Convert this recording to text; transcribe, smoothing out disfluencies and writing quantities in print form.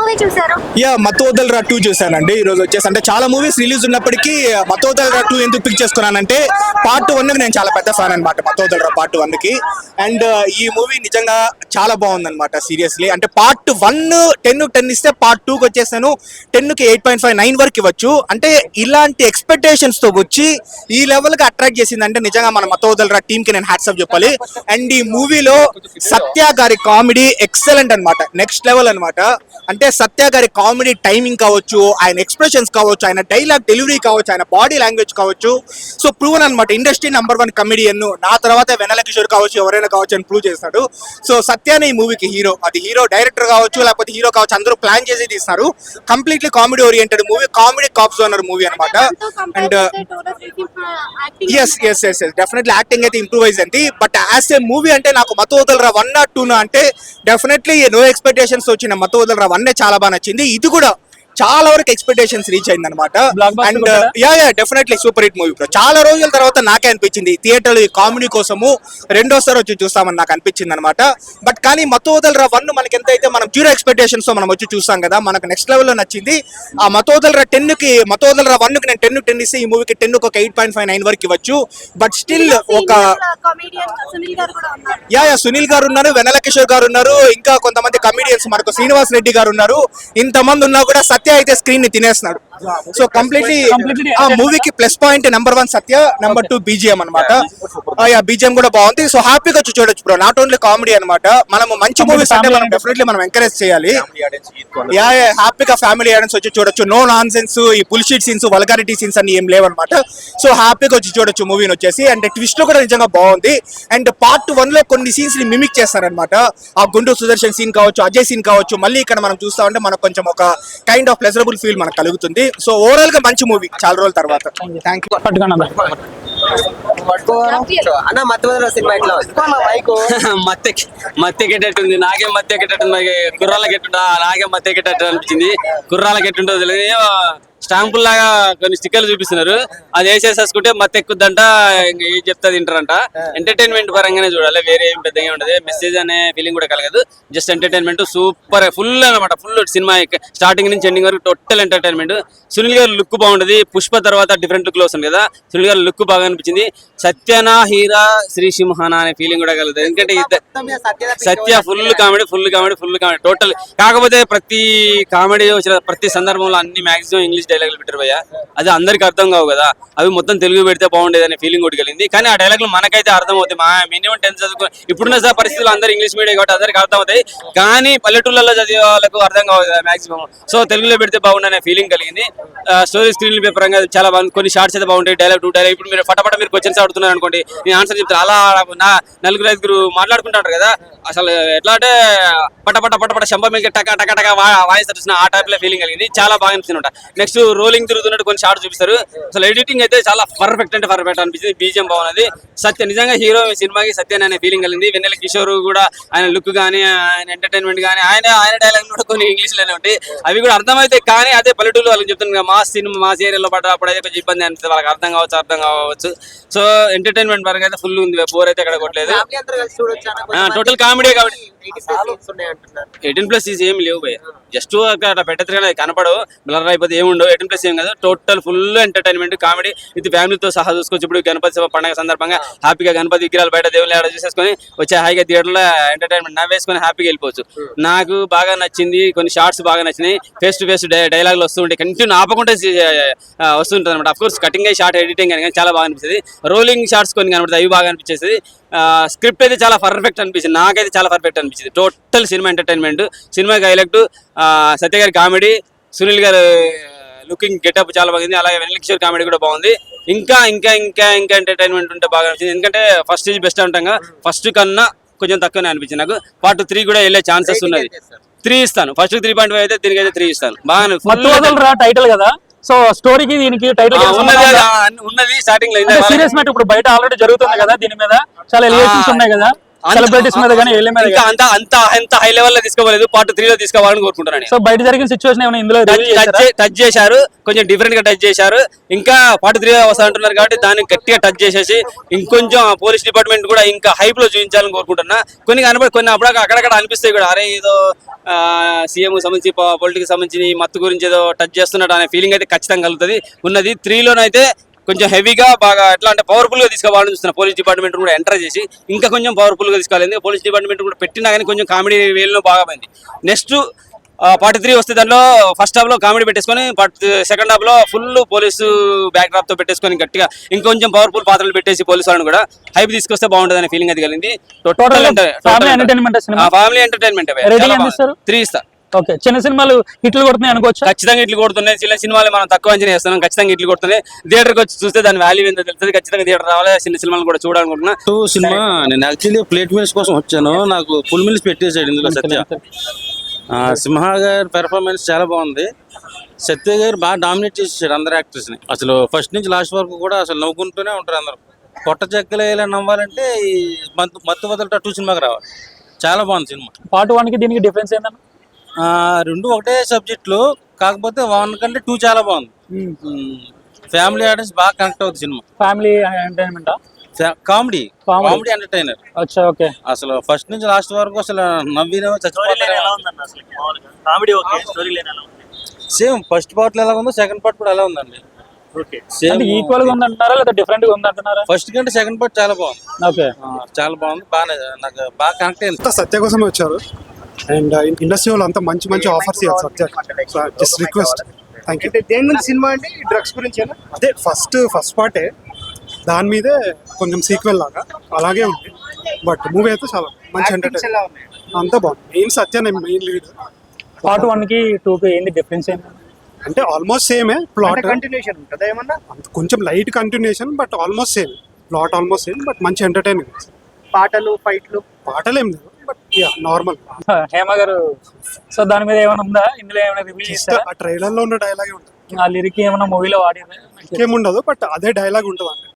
Movie చూసారు? Yeah మత్తోదల్రా 2 చూసానండి ఈ రోజు వచ్చేసి. అంటే చాలా మూవీస్ రిలీజ్ ఉన్నప్పటికీ మత్తోదల్రా 2 ఎందుకు పిక్ చేసుకున్నానంటే పార్ట్ 1 కి నేను చాలా పెద్ద ఫ్యాన్ అనమాట, మత్తోదల్రా పార్ట్ 1 కి. అండ్ ఈ మూవీ నిజంగా చాలా బాగుందన్నమాట సీరియస్లీ. అంటే పార్ట్ 1 10 ఇస్తే పార్ట్ 2 కి వచ్చేసాను 10 కి 8.5 9 వరకు ఇవ్వచ్చు. అంటే ఇలాంటి ఎక్స్పెక్టేషన్స్ తో వచ్చి ఈ లెవెల్ గా అట్రాక్ట్ చేసింది అంటే నిజంగా మన మత్తోదల్రా టీమ్ కి నేను హ్యాట్స్ ఆఫ్ చెప్పాలి. అండ్ ఈ మూవీలో సత్య గారి కామెడీ ఎక్సలెంట్ అన్నమాట, నెక్స్ట్ లెవెల్ అన్నమాట. అంటే సత్య గారి కామెడీ టైమింగ్ కావచ్చు, ఆయన ఎక్స్ప్రెషన్స్ కావచ్చు, ఆయన డైలాగ్ డెలివరీ కావచ్చు, ఆయన బాడీ లాంగ్వేజ్ కావచ్చు, సో ప్రూవన్ అనమాట. ఇండస్ట్రీ #1 కమెడియన్, నా తర్వాత వెన్నెల కిషోర్ కావచ్చు, ఎవరైనా కావచ్చు అని ప్రూవ్ చేస్తాడు. సో సత్యానే ఈ మూవీకి హీరో. అది హీరో డైరెక్టర్ కావచ్చు లేకపోతే హీరో కావచ్చు, అందరూ ప్లాన్ చేసి తీస్తున్నారు. Completely comedy oriented movie, comedy cops అన్నారు మూవీ అనమాట. అండ్ ఎస్ డెఫినెట్లీ యాక్టింగ్ అయితే ఇంప్రూవ్ అయింది. బట్ యాజ్ ఏ మూవీ అంటే నాకు మత్తోదల్రా 1 or 2 అంటే డెఫినెట్లీ నో ఎక్స్పెక్టేషన్స్ వచ్చిన మత్తోదల్రా 1 చాలా బాగా నచ్చింది. ఇది కూడా చాలా వరకు ఎక్స్పెక్టేషన్స్ రీచ్ అయింది అనమాట. And yeah definitely super hit movie. చాలా రోజుల తర్వాత నాకే అనిపించింది థియేటర్ ఈ కామెడీ కోసము రెండోసారి వచ్చి చూస్తామని నాకు అనిపించింది అనమాట. బట్ కానీ మత్తోదల్రా 1 మనకి ఎంత అయితే మనం 0 ఎక్స్పెక్టేషన్స్ తో మనం వచ్చి చూస్తాం కదా, మనకు నెక్స్ట్ లెవెల్లో నచ్చింది. ఆ మత్తోదల్రా 1 కి నేను 10 ఇస్తే ఈ మూవీకి 10 కి ఒక 8.5 9 వరకు ఇవ్వచ్చు. బట్ స్టిల్ ఒక సునీల్ గారు ఉన్నారు, వెన్నెల కిషోర్ గారు ఉన్నారు, ఇంకా కొంతమంది కమెడియన్స్ మనకు శ్రీనివాస్ రెడ్డి గారు ఉన్నారు. ఇంతమంది ఉన్నా కూడా సత్య అయితే స్క్రీన్ ని తినేస్తున్నాడు. సో కంప్లీట్లీ ఆ మూవీకి ప్లస్ పాయింట్ #1 సత్య, #2 బీజిఎం అనమాట. బీజిఎం కూడా బాగుంది. సో హ్యాపీగా చూడొచ్చు బ్రో, నాట్ ఓన్లీ కామెడీ అనమాట. మనం మంచి మూవీస్ అంటే మనం డెఫినెట్లీ మనం ఎంకరేజ్ చేయాలి. హ్యాపీగా ఫ్యామిలీ ఆడియన్స్ వచ్చి చూడొచ్చు. నో నాన్ సెన్స్, ఈ బుల్షిట్ సీన్స్, వల్గారిటీ సీన్స్ అని ఏం లేవన్నమాట. సో హ్యాపీగా వచ్చి చూడొచ్చు మూవీని వచ్చేసి. అండ్ ట్విస్ట్ కూడా నిజంగా బాగుంది. అండ్ పార్ట్ 1 లో కొన్ని సీన్స్ ని మిమిక్ చేస్తారనమాట. ఆ గుండు సుదర్శన్ సీన్ కావచ్చు, అజయ్ సీన్ కావచ్చు, మళ్ళీ ఇక్కడ మనం చూస్తా ఉంటే మనకు కొంచెం ఒక కైండ్ ఆఫ్ ప్లెజరబుల్ ఫీల్ మనకు కలుగుతుంది. సో ఓవరాల్ గా మంచి మూవీ చాలా రోజుల తర్వాత. Thank you. అన్న మత్తోదల్రా సినిమా ఎట్లా మత్తెక్కేటట్టుంది, నాకేం మత్తెక్కేటట్టుంది, కుర్రాళ్ళకి ఎట్టుంటా, నాకేం మత్తెక్కేటట్టు అనిపించింది. కుర్రాళ్ళకి ఎట్టుంటుందో తెలియదు, స్టాంపుల్లాగా కొన్ని స్టిక్కర్లు చూపిస్తున్నారు, అది వేసేసేసుకుంటే మత్తెక్కుద్దంట, ఏం చెప్తా తింటారంట. ఎంటర్టైన్మెంట్ పరంగానే చూడాలి, వేరే ఏం పెద్దగా ఉండదు. మెసేజ్ అనే ఫీలింగ్ కూడా కలగదు, జస్ట్ ఎంటర్టైన్మెంట్. సూపర్ ఫుల్ అనమాట, ఫుల్ సినిమా స్టార్టింగ్ నుంచి ఎండింగ్ వరకు టోటల్ ఎంటర్టైన్మెంట్. సునీల్ గారు లుక్ బాగుంటది, పుష్ప తర్వాత డిఫరెంట్ లుక్ లో వస్తుంది కదా, సునీల్ గారు లుక్ బాగా అనిపించింది. సత్యనా హీరా శ్రీ సింహానా అనే ఫీలింగ్ కూడా కలుగుతుంది, ఎందుకంటే సత్య ఫుల్ కామెడీ టోటల్. కాకపోతే ప్రతి కామెడీ వచ్చిన ప్రతి సందర్భంలో అన్ని మాక్సిమం ఇంగ్లీష్ డైలాగులు పెట్టారు భయ్య, అది అందరికి అర్థం కావు కదా, అవి మొత్తం తెలుగు పెడితే బాగుండేది అనే ఫీలింగ్ కూడా కలిగింది. కానీ ఆ డైలాగులు మనకైతే అర్థం అవుతాయి. మా మినిమం 10th చదువుకో ఇప్పుడున్న పరిస్థితులు అందరూ ఇంగ్లీష్ మీడియం కాబట్టి అందరికి అర్థం అవుతాయి, కానీ పల్లెటూళ్ళలో చదివే వాళ్ళకు అర్థం కావు కదా మాక్సిమం. సో తెలుగులో పెడితే బాగుండనే ఫీలింగ్ కలిగింది. స్టోరీ స్క్రీన్ పరంగా చాలా బాగుంది, కొన్ని షార్ట్స్ అయితే బాగుంటాయి, డైలాగ్ 2 డైలాగ్. ఇప్పుడు మీరు ఫటాఫట మీరు క్వశ్చన్స్ అడుగుతున్నారు అనుకోండి, నేను ఆన్సర్ చెప్తాను. అలా నా 4-5 మాట్లాడుకుంటారు కదా, అసలు ఎట్లా అంటే పటపట శంభ మీద టక వాయిస్ చూసిన ఆ టైప్ లో ఫీలింగ్ కలిగింది, చాలా బాగా అనిపిస్తుంది. నెక్స్ట్ రోలింగ్ తిరుగుతున్నట్టు కొన్ని షార్ట్స్ చూపిస్తారు, అసలు ఎడిటింగ్ అయితే చాలా పర్ఫెక్ట్ అనిపించింది. బీజిఎం బాగున్నది. సత్య నిజంగా హీరో సినిమాకి సత్యన్ అనే ఫీలింగ్ కలిగింది. వెన్నెల కిషోర్ కూడా ఆయన లుక్ కానీ, ఆయన ఎంటర్టైన్మెంట్ కానీ, ఆయన డైలాగ్ కూడా కొన్ని ఇంగ్లీష్ లోనే ఉంటాయి, అవి కూడా అర్థమవుతాయి. కానీ అదే పల్లెటూరు వాళ్ళకి చెప్తున్నాను, మా ఏరియాలో అప్పుడు అయితే కొంచెం ఇబ్బంది అనిపిస్తుంది, వాళ్ళకి అర్థం కావచ్చు. సో ఎంటర్టైన్మెంట్ పరంగా అయితే ఫుల్ ఉంది, బోర్ అయితే ఎక్కడ కొట్టలేదు. టోటల్ కామెడీ కాబట్టి 18+ ఏం లేవు భయ, జస్ట్ అక్కడ పెట్టచ్చు కనపడవు, బ్లర్ అయిపోతే ఏముండవు. 18+ ఏం కాదు, total full entertainment comedy with ఫ్యామిలీతో సహా చూసుకోవచ్చు. ఇప్పుడు గణపతి పండుగ సందర్భంగా హ్యాపీగా గణపతి విగ్రహాలు బయట దేవుళ్ళు ఆడ చూసేసుకొని వచ్చే హాయిగా థియేటర్లో ఎంటర్టైన్మెంట్ నవ్వేసుకొని హ్యాపీగా వెళ్ళిపోవచ్చు. నాకు బాగా నచ్చింది, కొన్ని షార్ట్స్ బాగా నచ్చినాయి. ఫేస్ టు ఫేస్ డైలాగులు వస్తుంటాయి, కంటిన్యూ ఆపకుండా వస్తుంటుంది అనమాట. అఫ్ కోర్స్ కటింగ్ అయ్యి షార్ట్ ఎడిటింగ్ కానీ చాలా బాగా అనిపిస్తుంది. రోలింగ్ షార్ట్స్ కొన్ని కనబడుతుంది, అవి బాగా అనిపించేది. స్క్రిప్ట్ అయితే చాలా పర్ఫెక్ట్ అనిపించింది, నాకైతే చాలా పర్ఫెక్ట్ అనిపించింది. టోటల్ సినిమా ఎంటర్టైన్మెంట్, సినిమాకి హైలైట్ సత్య గారి కామెడీ, సునీల్ గారు లుకింగ్ గెటప్ చాలా బాగుంది, అలాగే వెన్నెల కిషోర్ కామెడీ కూడా బాగుంది. ఇంకా ఎంటర్టైన్మెంట్ ఉంటే బాగా అనిపించింది, ఎందుకంటే ఫస్ట్ స్టేజ్ బెస్ట్ అంటాం, ఫస్ట్ కన్నా కొంచెం తక్కువనే అనిపించింది నాకు. పార్ట్ 3 కూడా వెళ్ళే ఛాన్సెస్ ఉన్నది. 3 ఇస్తాను, ఫస్ట్ 3.5 అయితే దీనికి అయితే 3 ఇస్తాను. బాగా టైటిల్ కదా, సో స్టోరీకి దీనికి టైటిల్ ఉన్నది స్టార్టింగ్ లో సీరియస్ మ్యాటర్ ఇప్పుడు బయట ఆల్రెడీ జరుగుతుంది కదా, దీని మీద చాలా ఎలివేషన్స్ ఉన్నాయి కదా, సెలబ్రిటీస్ మీద కానీ వీళ్ళ మీద ఇంకా అంత హై లెవెల్ లో తీసుకోలేదు, పార్ట్ 3 లో తీసుకోవాలని కోరుకుంటున్నాను. సో బయట జరిగిన సిచ్యువేషన్ ఏమైనా ఇందులో reveal చేశారా? టచ్ చేశారు, కొంచెం డిఫరెంట్ గా టచ్ చేశారు. ఇంకా పార్ట్ 3 వస్తా అంటున్నారు కాబట్టి దాన్ని గట్టిగా టచ్ చేసేసి ఇంకొంచెం పోలీస్ డిపార్ట్మెంట్ కూడా ఇంకా హైప్ లో చూపించాలని కోరుకుంటున్నా. కొన్ని అక్కడక్కడ అనిపిస్తాయి కూడా, అరే ఏదో సీఎం సంబంధించి పొలిటిక్స్ సంబంధించి మత్తు గురించి ఏదో టచ్ చేస్తున్నట్టు అనే ఫీలింగ్ అయితే ఖచ్చితంగా కలుగుతుంది. ఉన్నది 3 లోనైతే కొంచెం హెవీగా బాగా ఎట్లా అంటే పవర్ఫుల్ గా తీసుకోవాలని చూస్తున్నా. పోలీస్ డిపార్ట్మెంట్ కూడా ఎంటర్ చేసి ఇంకా కొంచెం పవర్ఫుల్ గా తీసుకోవాలి. పోలీస్ డిపార్ట్మెంట్ కూడా పెట్టినా కానీ కొంచెం కామెడీ వేలో బాగా పోయింది. నెక్స్ట్ పార్ట్ 3 వస్తే దాంట్లో ఫస్ట్ హాఫ్ లో కామెడీ పెట్టేసుకొని సెకండ్ హాఫ్ లో ఫుల్ పోలీసు బ్యాక్ డ్రాప్ తో పెట్టేసుకొని గట్టిగా ఇంకొంచెం పవర్ఫుల్ పాత్రలు పెట్టేసి పోలీసు వాళ్ళని కూడా హైప్ తీసుకొస్తే బాగుంటుంది అనే ఫీలింగ్ అది కలిగింది. Family entertainment cinema, family entertainment rating ఎంత ఇస్తారు? 3 ఇస్తా. ఓకే, చిన్న సినిమాలు హిట్లు కొడుతున్నాయి అనుకోవచ్చు. ఖచ్చితంగా ఇట్లు కొడుతున్నాయి. చిన్న సినిమాలు మనం తక్కువ అంచనా వేస్తున్నాం, ఖచ్చితంగా ఇట్లు కొడుతున్నాయి. థియేటర్కి వచ్చి చూస్తే దాని వాల్యూ ఏంటో తెలుస్తుంది. ఖచ్చితంగా థియేటర్ రావాలి, చిన్న సినిమాలు కూడా చూడాలనుకుంటున్నా. సినిమా నేను యాక్చువల్లీ ప్లేట్ మీల్స్ కోసం వచ్చాను, నాకు ఫుల్ మీల్స్ పెట్టేశాడు ఇందులో సత్య. సింహ గారి పెర్ఫార్మెన్స్ చాలా బాగుంది. సత్య గారు బాగా డామినేట్ చేసేసాడు అందరు యాక్టర్స్ ని. అసలు ఫస్ట్ నుంచి లాస్ట్ వరకు కూడా అసలు నవ్వుకుంటూనే ఉంటారు అందరూ. కొట్ట చెక్కలు ఇలా నవ్వాలంటే ఈ మత్తు వదలట 2 సినిమాకి రావాలి. చాలా బాగుంది సినిమా. పార్ట్ 1 కి దీనికి డిఫరెన్స్ ఏంటన్నా? రెండు ఒకటే సబ్జెక్టులు, కాకపోతే 1 కంటే 2 చాలా బాగుంది. ఫ్యామిలీ ఆడియన్స్ బాగా కనెక్ట్ అవుతుంది cinema. Family entertainment, comedy entertainer. అచ్చా, ఓకే. అసలు ఫస్ట్ నుంచి లాస్ట్ వరకు అసలు నవ్విన చచ్చిపోతారు. సేమ్ ఫస్ట్ పార్ట్ లో ఎలా ఉందో సెకండ్ పార్ట్ కూడా ఎలా ఉందండి. అంటే ఈక్వల్ గా ఉందంటున్నారా లేదా డిఫరెంట్ గా ఉందంటున్నారా? ఫస్ట్ కంటే సెకండ్ పార్ట్ చాలా బాగుంది. ఓకే, చాలా బాగుంది. బాగా నాకు బాగా కనెక్ట్ అయింది. సత్య కోసమే వచ్చారు అండ్ ఇండస్ట్రీ వాళ్ళు అంతా మంచి మంచి ఆఫర్స్ ఇవ్వాలి Satya. Just request. Thank you. దేని గురించి సినిమా అంటే డ్రగ్స్ గురించి అదే ఫస్ట్ పార్టే, దాని మీదే కొంచెం సీక్వెల్ లాగా అలాగే ఉంది. బట్ మూవీ అయితే చాలా మంచి ఎంటర్టైన్, అంతా బాగుంది. మెయిన్ సత్య మెయిన్ లీడ్. పార్ట్ 1 కి 2 కి ఏంటి డిఫరెన్స్ ఏంటి? అంటే ఆల్మోస్ట్ సేమే ప్లాట్, కంటిన్యూషన్ ఉంటుందా ఏమన్నా? కొంచెం light continuation but almost same. Plot almost same but మంచి ఎంటర్టైనింగ్. పాటలు ఫైట్లు పాటలు ఏం లేవు బట్ నార్మల్. హేమ గారు, సో దాని మీద ఏమైనా ఉందా? ఇందులో ఏమైనా రివ్యూ చేస్తారా? ఆ ట్రైలర్ లో ఉన్న డైలాగే ఉంటుంది, ఆ లిరిక్ ఏమైనా మూవీలో వాడినా? ఇంకేముండదు బట్ అదే డైలాగ్ ఉంటుంది. అంటే